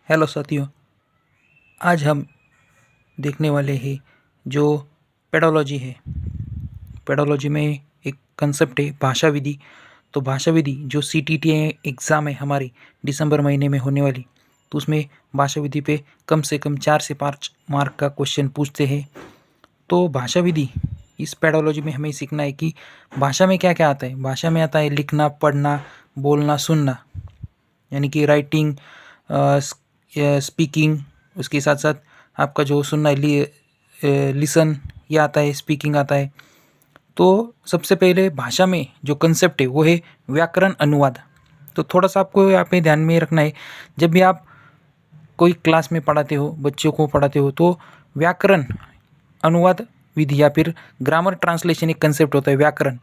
Hello साथियों, आज हम देखने वाले हैं जो पेडोलॉजी है। पेडोलॉजी में एक कंसेप्ट है भाषा विधि। तो भाषा विधि जो CTT एग्ज़ाम है हमारी दिसंबर महीने में होने वाली, तो उसमें भाषा विधि पे कम से कम 4 से 5 मार्क का क्वेश्चन पूछते हैं। तो भाषा विधि इस पेडोलॉजी में हमें सीखना है कि भाषा में क्या क्या आता है। भाषा में आता है लिखना, पढ़ना, बोलना, सुनना, यानी कि राइटिंग, स्पीकिंग। उसके साथ साथ आपका जो सुनना है, लिसन, ये आता है, स्पीकिंग आता है। तो सबसे पहले भाषा में जो कंसेप्ट है वो है व्याकरण अनुवाद। तो थोड़ा सा आपको यहाँ पे ध्यान में रखना है, जब भी आप कोई क्लास में पढ़ाते हो, बच्चों को पढ़ाते हो, तो व्याकरण अनुवाद विधि या फिर ग्रामर ट्रांसलेशन एक कंसेप्ट होता है व्याकरण।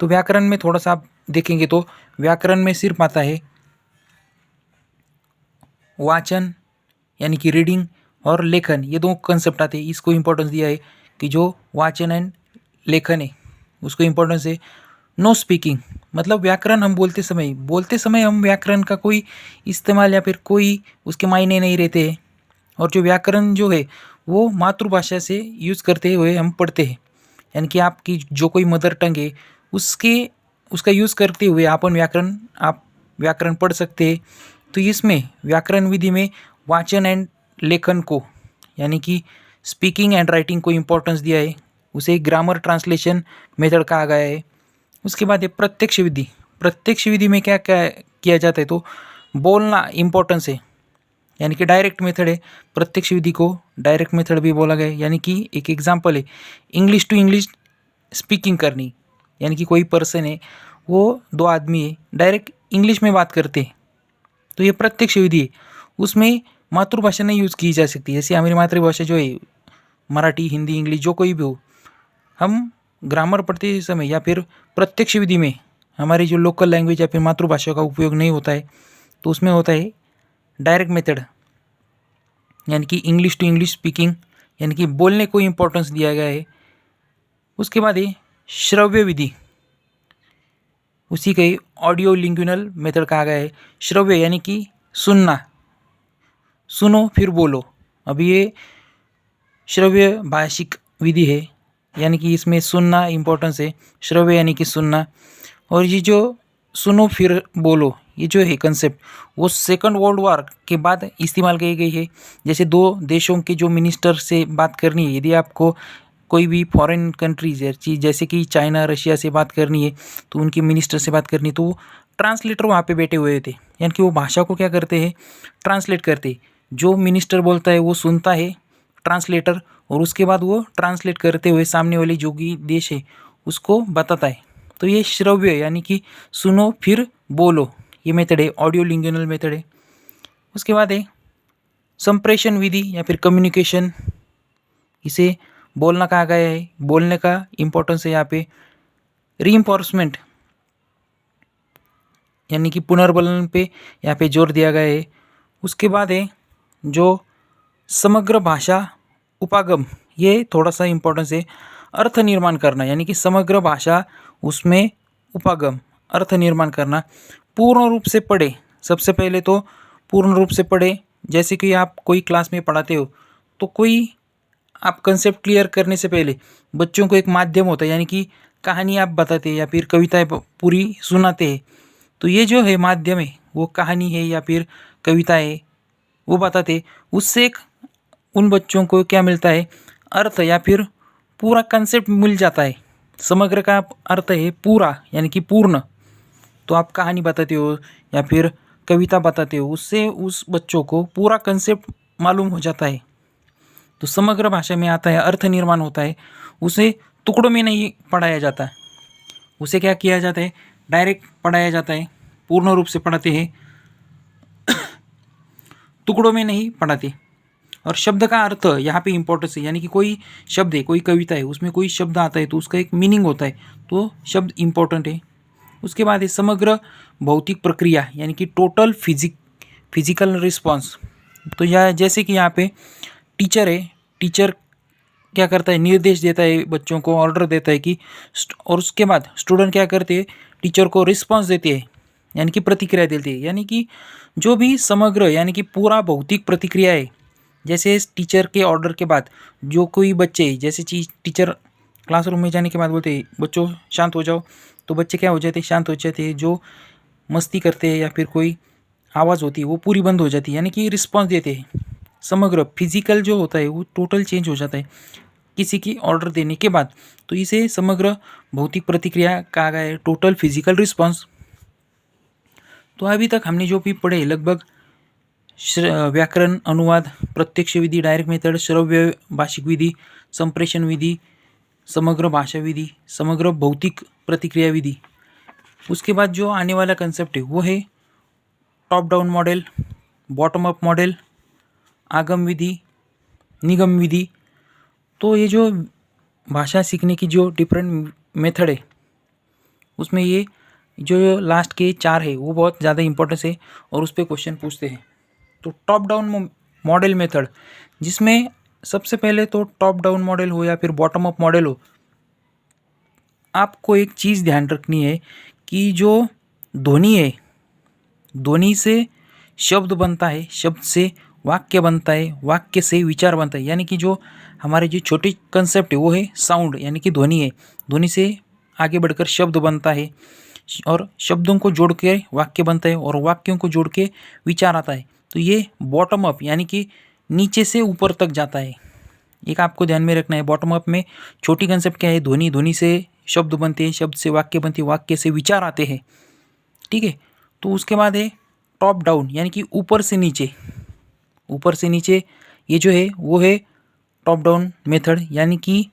तो व्याकरण में थोड़ा सा आप देखेंगे तो व्याकरण में सिर्फ आता है वाचन यानी कि रीडिंग और लेखन, ये दो कंसेप्ट आते हैं। इसको इम्पोर्टेंस दिया है कि जो वाचन एंड लेखन है उसको इम्पोर्टेंस है। नो स्पीकिंग मतलब व्याकरण हम बोलते समय हम व्याकरण का कोई इस्तेमाल या फिर कोई उसके मायने नहीं रहते हैं। और जो व्याकरण जो है वो मातृभाषा से यूज़ करते हुए हम पढ़ते हैं, यानी कि आपकी जो कोई मदर टंग है उसका यूज़ करते हुए आप व्याकरण पढ़ सकते हैं। तो इसमें व्याकरण विधि में वाचन एंड लेखन को, यानी कि स्पीकिंग एंड राइटिंग को इम्पोर्टेंस दिया है। उसे ग्रामर ट्रांसलेशन मेथड कहा गया है। उसके बाद है प्रत्यक्ष विधि। प्रत्यक्ष विधि में क्या क्या किया जाता है, तो बोलना इम्पोर्टेंस है, यानी कि डायरेक्ट मेथड है। प्रत्यक्ष विधि को डायरेक्ट मेथड भी बोला गया है। यानी कि एक एग्जांपल है इंग्लिश टू इंग्लिश स्पीकिंग करनी, यानी कि कोई पर्सन है, वो दो आदमी है, डायरेक्ट इंग्लिश में बात करते हैं, तो ये प्रत्यक्ष विधि है। उसमें मातृभाषा नहीं यूज़ की जा सकती। जैसे हमारी मातृभाषा जो है मराठी, हिंदी, इंग्लिश जो कोई भी हो, हम ग्रामर पढ़ते समय या फिर प्रत्यक्ष विधि में हमारी जो लोकल लैंग्वेज या फिर मातृभाषा का उपयोग नहीं होता है, तो उसमें होता है डायरेक्ट मेथड, यानी कि इंग्लिश टू इंग्लिश स्पीकिंग, यानी कि बोलने को इम्पोर्टेंस दिया गया है। उसके बाद है श्रव्य विधि, उसी का ही ऑडियो लिंग्विनल मेथड कहा गया है। श्रव्य यानी कि सुनना, सुनो फिर बोलो। अभी ये श्रव्य भाषिक विधि है, यानी कि इसमें सुनना इम्पोर्टेंस है। श्रव्य यानी कि सुनना। और ये जो सुनो फिर बोलो, ये जो है कंसेप्ट, वो सेकंड वर्ल्ड वॉर के बाद इस्तेमाल की गई है। जैसे दो देशों के जो मिनिस्टर से बात करनी है, यदि आपको कोई भी फॉरेन कंट्रीज जैसे कि चाइना, रशिया से बात करनी है, तो उनके मिनिस्टर से बात करनी, तो ट्रांसलेटर वहाँ पे बैठे हुए थे, यानी कि वो भाषा को क्या करते हैं, ट्रांसलेट करते। जो मिनिस्टर बोलता है वो सुनता है ट्रांसलेटर, और उसके बाद वो ट्रांसलेट करते हुए सामने वाले जो भी देश है उसको बताता है। तो ये श्रव्य यानी कि सुनो फिर बोलो, ये मेथड है, ऑडियो लिंग्विनल मेथड है। उसके बाद है संप्रेषण विधि या फिर कम्युनिकेशन, इसे बोलना कहा गया है। बोलने का इम्पोर्टेंस है यहाँ पे। रीइंफोर्समेंट यानी कि पुनर्बलन पे यहाँ पे जोर दिया गया है। उसके बाद है जो समग्र भाषा उपागम, ये थोड़ा सा इम्पोर्टेंस है। अर्थ निर्माण करना, यानी कि समग्र भाषा, उसमें उपागम, अर्थ निर्माण करना। पूर्ण रूप से पढ़े, सबसे पहले तो पूर्ण रूप से पढ़े। जैसे कि आप कोई क्लास में पढ़ाते हो, तो कोई आप कंसेप्ट क्लियर करने से पहले बच्चों को एक माध्यम होता है, यानी कि कहानी आप बताते हैं या फिर कविताएं पूरी सुनाते हैं, तो ये जो है माध्यम है, वो कहानी है या फिर कविता है, वो बताते। उससे एक उन बच्चों को क्या मिलता है, अर्थ या फिर पूरा कंसेप्ट मिल जाता है। समग्र का अर्थ है पूरा, यानी कि पूर्ण। तो आप कहानी बताते हो या फिर कविता बताते हो, उससे उस बच्चों को पूरा कंसेप्ट मालूम हो जाता है। तो समग्र भाषा में आता है अर्थ निर्माण होता है। उसे टुकड़ों में नहीं पढ़ाया जाता, उसे क्या किया जाता है, डायरेक्ट पढ़ाया जाता है। पूर्ण रूप से पढ़ाते हैं, टुकड़ों में नहीं पढ़ाते। और शब्द का अर्थ यहाँ पे इम्पोर्टेंस है, यानी कि कोई शब्द है, कोई कविता है, उसमें कोई शब्द आता है तो उसका एक मीनिंग होता है, तो शब्द इम्पोर्टेंट है। उसके बाद है समग्र भौतिक प्रक्रिया, यानी कि टोटल फिजिकल रिस्पॉन्स। तो यह जैसे कि यहाँ पे टीचर है, टीचर क्या करता है, निर्देश देता है बच्चों को, ऑर्डर देता है कि, और उसके बाद स्टूडेंट क्या करते हैं, टीचर को रिस्पॉन्स देते हैं, यानी कि प्रतिक्रिया देते हैं, यानी कि जो भी समग्र यानी कि पूरा भौतिक प्रतिक्रिया है, जैसे टीचर के ऑर्डर के बाद जो कोई बच्चे जैसे चीज टीचर क्लासरूम में जाने के बाद बोलते हैं बच्चों शांत हो जाओ, तो बच्चे क्या हो जाते हैं, शांत हो जाते हैं। जो मस्ती करते हैं या फिर कोई आवाज़ होती है वो पूरी बंद हो जाती है, यानी कि रिस्पॉन्स देते हैं। समग्र फिजिकल जो होता है वो टोटल चेंज हो जाता है किसी की ऑर्डर देने के बाद, तो इसे समग्र भौतिक प्रतिक्रिया कहा गया है, टोटल फिजिकल रिस्पॉन्स। तो अभी तक हमने जो भी पढ़े लगभग व्याकरण, अनुवाद, प्रत्यक्ष विधि, डायरेक्ट मेथड, श्रव्य भाषिक विधि, संप्रेषण विधि, समग्र भाषा विधि, समग्र भौतिक प्रतिक्रिया विधि। उसके बाद जो आने वाला कंसेप्ट है वो है top down model, bottom up model, आगम विधि, निगम विधि। तो ये जो भाषा सीखने की जो डिफरेंट मेथड है उसमें ये जो लास्ट के 4 है वो बहुत ज़्यादा इंपॉर्टेंस है और उस पर क्वेश्चन पूछते हैं। तो टॉप डाउन मॉडल मेथड, जिसमें सबसे पहले तो टॉप डाउन मॉडल हो या फिर बॉटम अप मॉडल हो, आपको एक चीज़ ध्यान रखनी है कि जो ध्वनि है, ध्वनि से शब्द बनता है, शब्द से वाक्य बनता है, वाक्य से विचार बनता है। यानी कि जो हमारे जो छोटे कंसेप्ट है वो है साउंड, यानी कि ध्वनि है, ध्वनि से आगे बढ़कर शब्द बनता है और शब्दों को जोड़ के वाक्य बनता है और वाक्यों को जोड़ के विचार आता है। तो ये बॉटम अप यानी कि नीचे से ऊपर तक जाता है। एक आपको ध्यान में रखना है, बॉटम अप में छोटी कंसेप्ट क्या है, ध्वनि, ध्वनि से शब्द बनते हैं, शब्द से वाक्य बनते हैं, वाक्य से विचार आते हैं। ठीक है। तो उसके बाद है टॉप डाउन, यानी कि ऊपर से नीचे, ऊपर से नीचे ये जो है वो है टॉप डाउन मेथड, यानी कि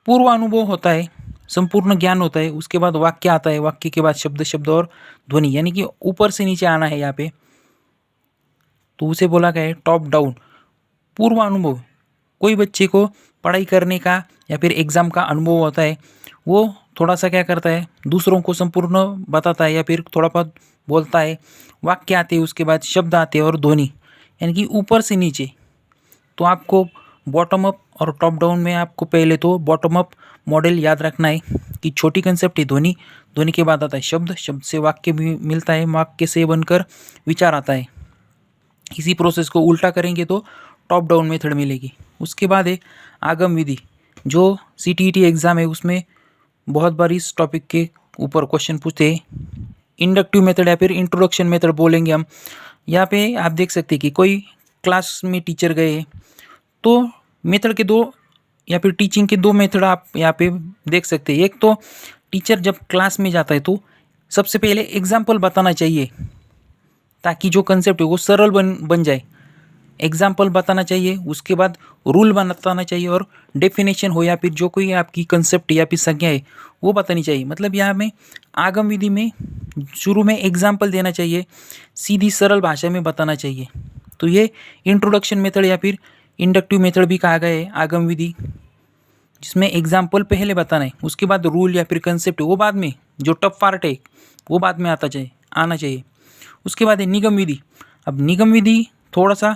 पूर्वानुभव होता है, संपूर्ण ज्ञान होता है, उसके बाद वाक्य आता है, वाक्य के बाद शब्द, शब्द और ध्वनि, यानी कि ऊपर से नीचे आना है यहाँ पे। तो उसे बोला गया है टॉप डाउन पूर्वानुभव। कोई बच्चे को पढ़ाई करने का या फिर एग्ज़ाम का अनुभव होता है, वो थोड़ा सा क्या करता है, दूसरों को संपूर्ण बताता है या फिर थोड़ा बहुत बोलता है, वाक्य आते हैं, उसके बाद शब्द आते हैं और ध्वनि, यानी कि ऊपर से नीचे। तो आपको बॉटम अप और टॉप डाउन में आपको पहले तो बॉटम अप मॉडल याद रखना है कि छोटी कंसेप्ट है ध्वनि, ध्वनि के बाद आता है शब्द, शब्द से वाक्य भी मिलता है, वाक्य से बनकर विचार आता है। इसी प्रोसेस को उल्टा करेंगे तो टॉप डाउन मेथड मिलेगी। उसके बाद है आगम विधि। जो CTET एग्ज़ाम है उसमें बहुत बार इस टॉपिक के ऊपर क्वेश्चन पूछते हैं। इंडक्टिव मेथड या फिर इंट्रोडक्शन मेथड बोलेंगे हम। यहाँ पे आप देख सकते हैं कि कोई क्लास में टीचर गए तो मेथड के दो या फिर टीचिंग के दो मेथड आप यहाँ पे देख सकते हैं। एक तो टीचर जब क्लास में जाता है तो सबसे पहले एग्जाम्पल बताना चाहिए ताकि जो कंसेप्ट है वो सरल बन जाए। एग्जाम्पल बताना चाहिए, उसके बाद रूल बताना चाहिए और डेफिनेशन हो या फिर जो कोई आपकी कंसेप्ट या फिर संज्ञा है वो बतानी चाहिए। मतलब यहाँ में आगम विधि में शुरू में एग्जाम्पल देना चाहिए, सीधी सरल भाषा में बताना चाहिए। तो ये इंट्रोडक्शन मेथड या फिर इंडक्टिव मेथड भी कहा गया है आगम विधि, जिसमें एग्जाम्पल पहले बताना है, उसके बाद रूल या फिर कंसेप्ट वो बाद में, जो टफ पार्ट है वो बाद में आना चाहिए। उसके बाद है निगम विधि। अब निगम विधि थोड़ा सा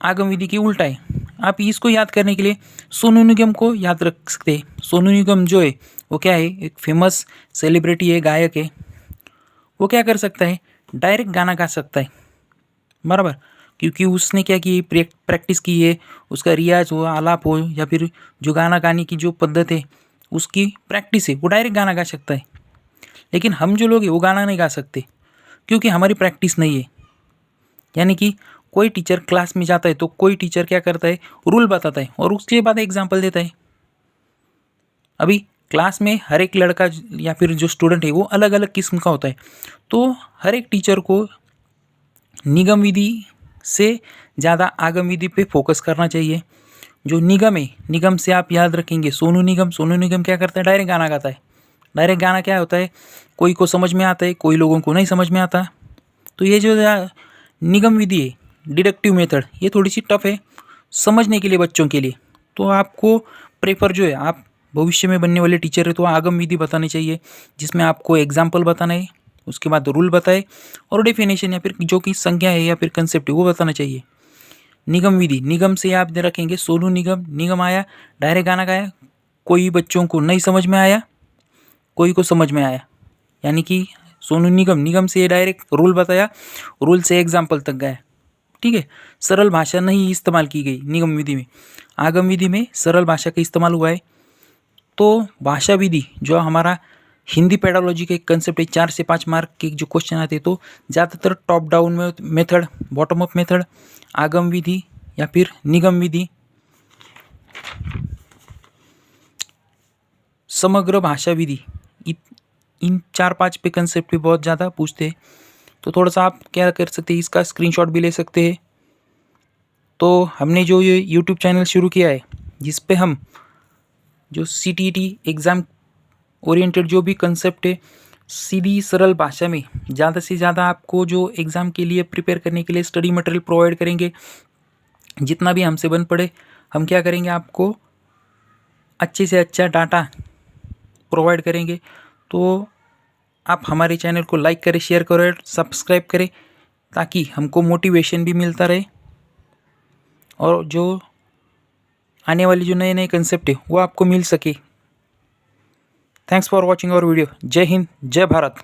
आगम विधि की उल्टा है। आप इसको याद करने के लिए सोनू निगम को याद रख सकते हैं। सोनू निगम जो है वो क्या है, एक फेमस सेलिब्रिटी है, गायक है। वो क्या कर सकता है, डायरेक्ट गाना गा सकता है, बराबर, क्योंकि उसने क्या की प्रैक्टिस की है, उसका रियाज हो, आलाप हो या फिर जो गाना गाने की जो पद्धत है उसकी प्रैक्टिस है, वो डायरेक्ट गाना गा सकता है। लेकिन हम जो लोग हैं वो गाना नहीं गा सकते क्योंकि हमारी प्रैक्टिस नहीं है। यानी कि कोई टीचर क्लास में जाता है तो कोई टीचर क्या करता है, रूल बताता है और उसके बाद एग्जाम्पल देता है। अभी क्लास में हर एक लड़का या फिर जो स्टूडेंट है वो अलग अलग किस्म का होता है, तो हर एक टीचर को निगम विधि से ज़्यादा आगम विधि पे फोकस करना चाहिए। जो निगम है, निगम से आप याद रखेंगे सोनू निगम। सोनू निगम क्या करता है, डायरेक्ट गाना गाता है। डायरेक्ट गाना क्या होता है, कोई को समझ में आता है, कोई लोगों को नहीं समझ में आता। तो ये जो निगम विधि है, डिडक्टिव मेथड, ये थोड़ी सी टफ है समझने के लिए बच्चों के लिए। तो आपको प्रेफर जो है, आप भविष्य में बनने वाले टीचर है तो आगम विधि बतानी चाहिए, जिसमें आपको एग्जाम्पल बताना है, उसके बाद रूल बताए और डेफिनेशन या फिर जो कि संज्ञा है या फिर कंसेप्ट है वो बताना चाहिए। निगम विधि, निगम से आप रखेंगे सोनू निगम। निगम आया, डायरेक्ट गाना गाया, कोई बच्चों को नहीं समझ में आया, कोई को समझ में आया, यानी कि सोनू निगम, निगम से ये डायरेक्ट रूल बताया, रूल से एग्जाम्पल तक गया। ठीक है, सरल भाषा नहीं इस्तेमाल की गई निगम विधि में, आगम विधि में सरल भाषा का इस्तेमाल हुआ है। तो भाषा विधि जो हमारा हिंदी पेडालॉजी का एक कंसेप्ट है, 4 से 5 मार्क के जो क्वेश्चन आते हैं, तो ज़्यादातर top down method, bottom up method, आगम विधि या फिर निगम विधि, समग्र भाषा विधि, इन 4-5 पे कंसेप्ट भी बहुत ज़्यादा पूछते हैं। तो थोड़ा सा आप क्या कर सकते हैं, इसका स्क्रीनशॉट भी ले सकते हैं। तो हमने जो ये यूट्यूब चैनल शुरू किया है, जिस पे हम जो CTET एग्ज़ाम ओरिएंटेड जो भी कंसेप्ट है, सीधी सरल भाषा में ज़्यादा से ज़्यादा आपको जो एग्ज़ाम के लिए प्रिपेयर करने के लिए स्टडी मटेरियल प्रोवाइड करेंगे। जितना भी हमसे बन पड़े हम क्या करेंगे, आपको अच्छे से अच्छा डाटा प्रोवाइड करेंगे। तो आप हमारे चैनल को लाइक करें, शेयर करें, सब्सक्राइब करें, ताकि हमको मोटिवेशन भी मिलता रहे और जो आने वाली जो नए नए कंसेप्ट है वो आपको मिल सके। Thanks for watching our video. जय हिंद, जय भारत।